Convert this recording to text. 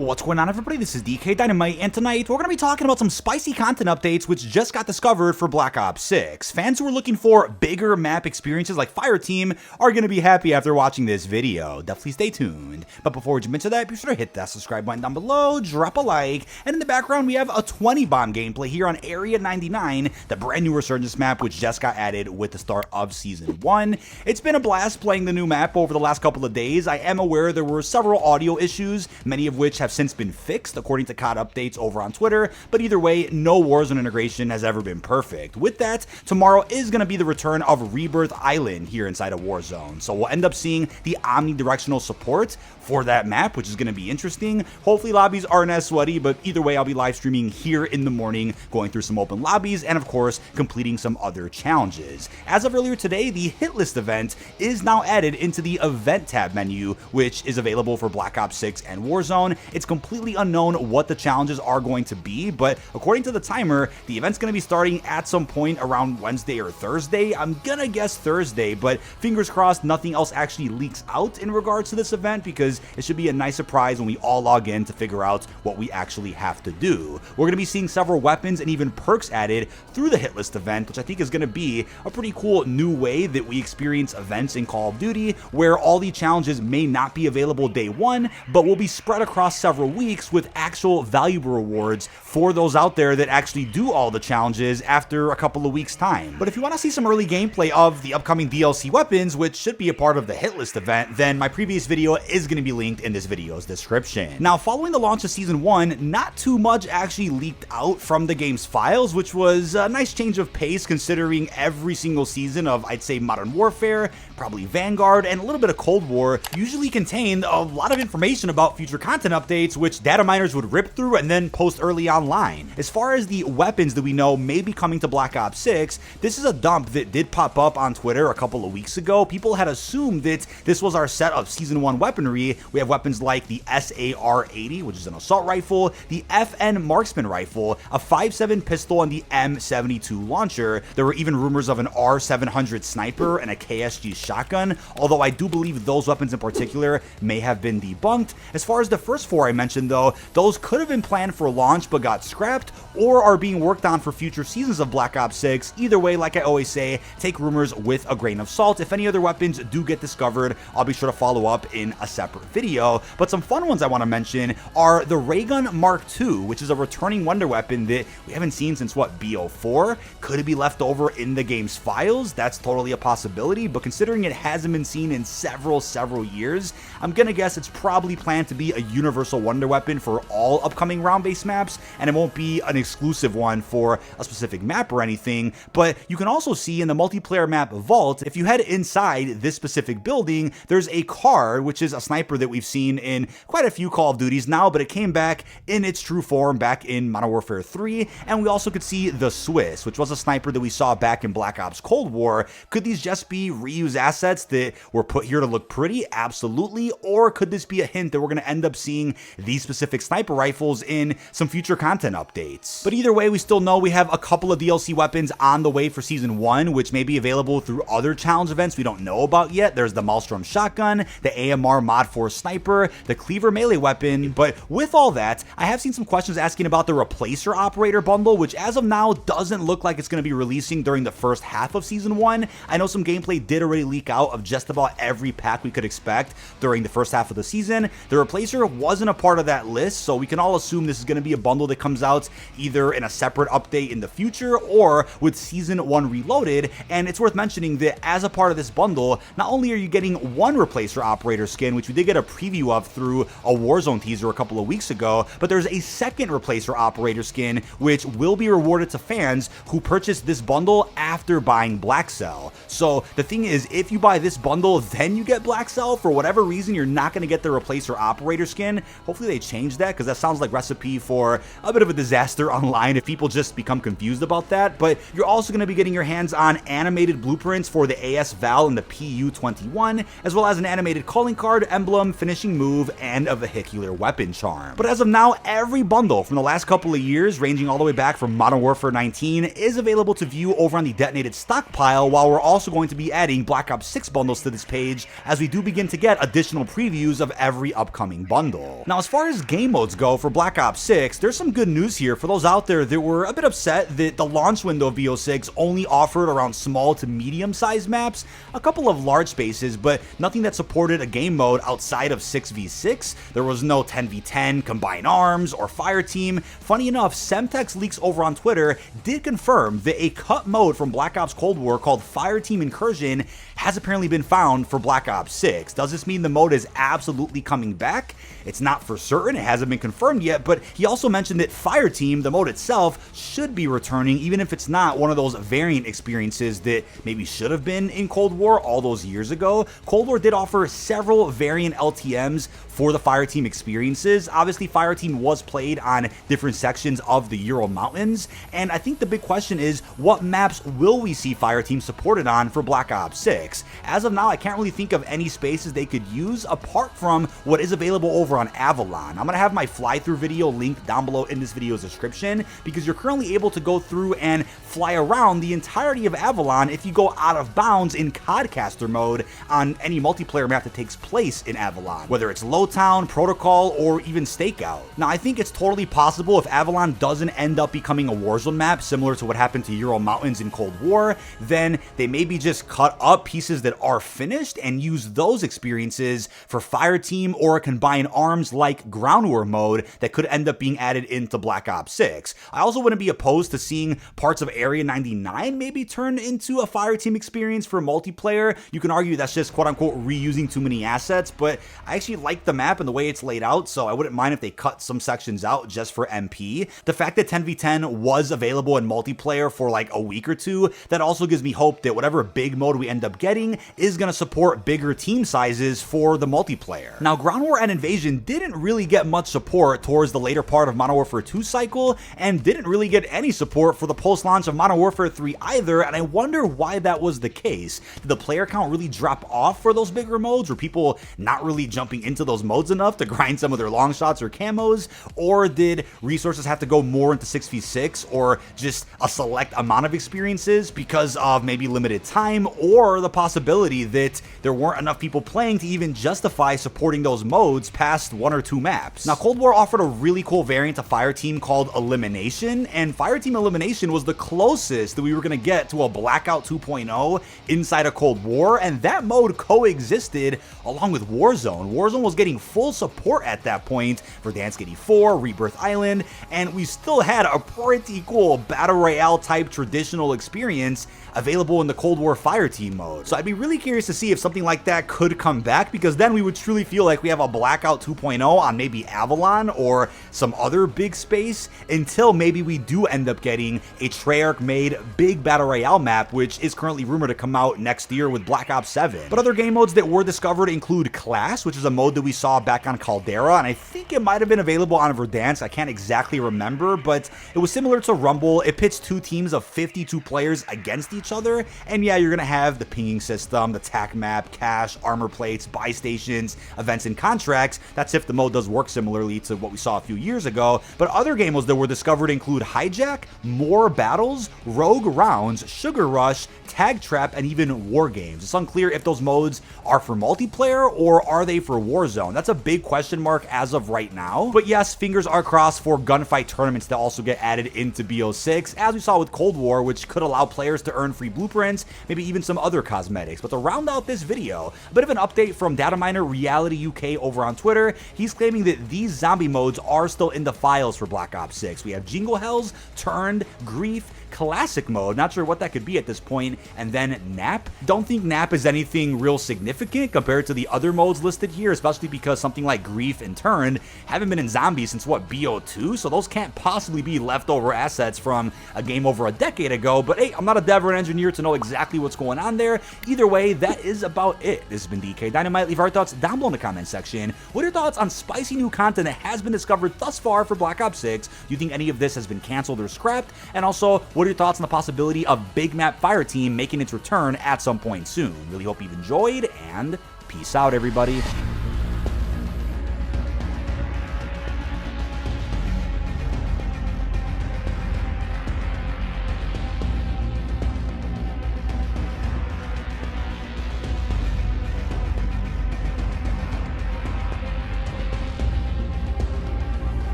What's going on, everybody? This is dkdynamite, and tonight we're going to be talking about some spicy content updates which just got discovered for Black Ops 6. Fans who are looking for bigger map experiences like Fireteam are going to be happy after watching this video. Definitely stay tuned. But before we jump into that, be sure to hit that subscribe button down below, drop a like, and in the background we have a 20 bomb gameplay here on Area 99, the brand new Resurgence map which just got added with the start of Season 1. It's been a blast playing the new map over the last couple of days. I am aware there were several audio issues, many of which have since been fixed according to COD updates over on Twitter, but either way, no Warzone integration has ever been perfect. With that, tomorrow is going to be the return of Rebirth Island here inside of Warzone, so we'll end up seeing the omnidirectional support for that map, which is going to be interesting. Hopefully lobbies aren't as sweaty, but either way, I'll be live streaming here in the morning, going through some open lobbies, and of course, completing some other challenges. As of earlier today, the Hitlist event is now added into the event tab menu, which is available for Black Ops 6 and Warzone. It's completely unknown what the challenges are going to be, but according to the timer, the event's going to be starting at some point around Wednesday or Thursday. I'm gonna guess Thursday, but fingers crossed nothing else actually leaks out in regards to this event, because it should be a nice surprise when we all log in to figure out what we actually have to do. We're going to be seeing several weapons and even perks added through the Hitlist event, which I think is going to be a pretty cool new way that we experience events in Call of Duty, where all the challenges may not be available day one, but will be spread across several weeks with actual valuable rewards for those out there that actually do all the challenges after a couple of weeks time. But if you want to see some early gameplay of the upcoming DLC weapons, which should be a part of the Hitlist event, then my previous video is going to be linked in this video's description. Now, following the launch of Season 1, not too much actually leaked out from the game's files, which was a nice change of pace considering every single season of, I'd say, Modern Warfare, probably Vanguard, and a little bit of Cold War usually contained a lot of information about future content updates, which data miners would rip through and then post early online. As far as the weapons that we know may be coming to Black Ops 6, this is a dump that did pop up on Twitter a couple of weeks ago. People had assumed that this was our set of Season 1 weaponry. We have weapons like the SAR-80, which is an assault rifle, the FN marksman rifle, a 5.7 pistol, and the M72 launcher. There were even rumors of an R700 sniper and a KSG shotgun, although I do believe those weapons in particular may have been debunked. As far as the first four I mentioned though, those could have been planned for launch but got scrapped, or are being worked on for future seasons of Black Ops 6. Either way, like I always say, take rumors with a grain of salt. If any other weapons do get discovered, I'll be sure to follow up in a separate video. But some fun ones I want to mention are the Raygun Mark II, which is a returning wonder weapon that we haven't seen since, what, BO4? Could it be left over in the game's files? That's totally a possibility, but considering it hasn't been seen in several years, I'm gonna guess it's probably planned to be a universal wonder weapon for all upcoming round-based maps, and it won't be an exclusive one for a specific map or anything. But you can also see in the multiplayer map Vault, if you head inside this specific building, there's a car, which is a sniper that we've seen in quite a few Call of Duties now, but it came back in its true form back in Modern Warfare 3, and we also could see the Swiss, which was a sniper that we saw back in Black Ops Cold War. Could these just be reused assets that were put here to look pretty? Absolutely. Or could this be a hint that we're going to end up seeing these specific sniper rifles in some future content updates? But either way, we still know we have a couple of DLC weapons on the way for Season 1, which may be available through other challenge events we don't know about yet. There's the Maelstrom shotgun, the AMR Mod 4 sniper, the Cleaver melee weapon. But with all that, I have seen some questions asking about the Replacer Operator bundle, which as of now doesn't look like it's going to be releasing during the first half of Season 1. I know some gameplay did already leak out of just about every pack we could expect during the first half of the season. The Replacer wasn't a part of that list, so we can all assume this is going to be a bundle that comes out either in a separate update in the future or with Season 1 Reloaded. And it's worth mentioning that as a part of this bundle, not only are you getting one Replacer Operator skin, which we did get a preview of through a Warzone teaser a couple of weeks ago, but there's a second Replacer Operator skin which will be rewarded to fans who purchase this bundle after buying Black Cell. So the thing is, if you buy this bundle then you get Black Cell, for whatever reason you're not going to get the Replacer Operator skin. Hopefully they change that, because that sounds like recipe for a bit of a disaster online if people just become confused about that. But you're also going to be getting your hands on animated blueprints for the AS Val and the PU-21, as well as an animated calling card, emblem, finishing move, and a vehicular weapon charm. But as of now, every bundle from the last couple of years, ranging all the way back from Modern Warfare 19, is available to view over on the detonated stockpile, while we're also going to be adding Black Ops 6 bundles to this page as we do begin to get additional previews of every upcoming bundle. Now, as far as game modes go for Black Ops 6, there's some good news here for those out there that were a bit upset that the launch window of BO6 only offered around small to medium-sized maps, a couple of large spaces, but nothing that supported a game mode outside of 6v6. There was no 10v10, combined arms, or Fireteam. Funny enough, Semtex leaks over on Twitter did confirm that a cut mode from Black Ops Cold War called Fireteam Incursion has apparently been found for Black Ops 6. Does this mean the mode is absolutely coming back? It's not for certain, it hasn't been confirmed yet, but he also mentioned that Fireteam, the mode itself, should be returning, even if it's not one of those variant experiences that maybe should have been in Cold War all those years ago. Cold War did offer several variant LTMs for the Fireteam experiences. Obviously, Fireteam was played on different sections of the Ural Mountains, and I think the big question is, what maps will we see Fireteam supported on for Black Ops 6? As of now, I can't really think of any spaces they could use apart from what is available over on Avalon. I'm going to have my fly-through video linked down below in this video's description, because you're currently able to go through and fly around the entirety of Avalon if you go out of bounds in Codcaster mode on any multiplayer map that takes place in Avalon, whether it's Lowtown, Protocol, or even Stakeout. Now, I think it's totally possible if Avalon doesn't end up becoming a Warzone map similar to what happened to Ural Mountains in Cold War, then they maybe just cut up pieces that are finished and use those experiences for Fireteam or a combined arms like Ground War mode that could end up being added into Black Ops 6. I also wouldn't be opposed to seeing parts of Area 99 maybe turn into a Fireteam experience for multiplayer. You can argue that's just quote-unquote reusing too many assets, but I actually like the map and the way it's laid out, so I wouldn't mind if they cut some sections out just for MP. The fact that 10v10 was available in multiplayer for like a week or two, that also gives me hope that whatever big mode we end up getting is going to support bigger team sizes for the multiplayer. Now, Ground War and Invasion didn't really get much support towards the later part of Modern Warfare 2 cycle, and didn't really get any support for the post-launch of Modern Warfare 3 either, and I wonder why that was the case. Did the player count really drop off for those bigger modes? Were people not really jumping into those modes enough to grind some of their long shots or camos? Or did resources have to go more into 6v6 or just a select amount of experiences because of maybe limited time, or the possibility that there weren't enough people playing to even justify supporting those modes past one or two maps? Now, Cold War offered a really cool variant of Fireteam called Elimination, and Fireteam Elimination was the closest that we were going to get to a Blackout 2.0 inside of Cold War, and that mode coexisted along with Warzone. Warzone was getting full support at that point for Dansk 84, Rebirth Island, and we still had a pretty cool Battle Royale type traditional experience available in the Cold War Fireteam mode. So I'd be really curious to see if something like that could come back, because then we would truly feel like we have a Blackout 2.0 on maybe Avalon or some other big space, until maybe we do end up getting a Treyarch made big Battle Royale map, which is currently rumored to come out next year with Black Ops 7. But other game modes that were discovered include Clash, which is a mode that we saw back on Caldera, and I think it might have been available on Verdansk. I can't exactly remember, but it was similar to Rumble. It pits two teams of 52 players against each other, and yeah, you're gonna have the pinging system, the tac map, cash, armor plates, buy stations, events, and contracts. That's if the mode does work similarly to what we saw a few years ago. But other game modes that were discovered include Hijack, More Battles, Rogue Rounds, Sugar Rush, Tag Trap, and even War Games. It's unclear if those modes are for multiplayer or are they for Warzone. That's a big question mark as of right now. But yes, fingers are crossed for gunfight tournaments to also get added into BO6, as we saw with Cold War, which could allow players to earn free blueprints, maybe even some other cosmetics. But to round out this video, a bit of an update from data miner Reality UK over on Twitter. He's claiming that these zombie modes are still in the files for Black Ops 6. We have Jingle Hells, Turned, Grief, Classic mode, not sure what that could be at this point, and then Nap. Don't think Nap is anything real significant compared to the other modes listed here, especially because something like Grief and Turned haven't been in zombies since what, BO2, so those can't possibly be leftover assets from a game over a decade ago. But hey, I'm not a dev or an engineer to know exactly what's going on there. Either way, that is about it. This has been dkdynamite. Leave our thoughts down below in the comment section. What are your thoughts on spicy new content that has been discovered thus far for Black Ops 6? Do you think any of this has been canceled or scrapped? And also, what are your thoughts on the possibility of Big Map Fireteam making its return at some point soon? Really hope you've enjoyed, and peace out, everybody.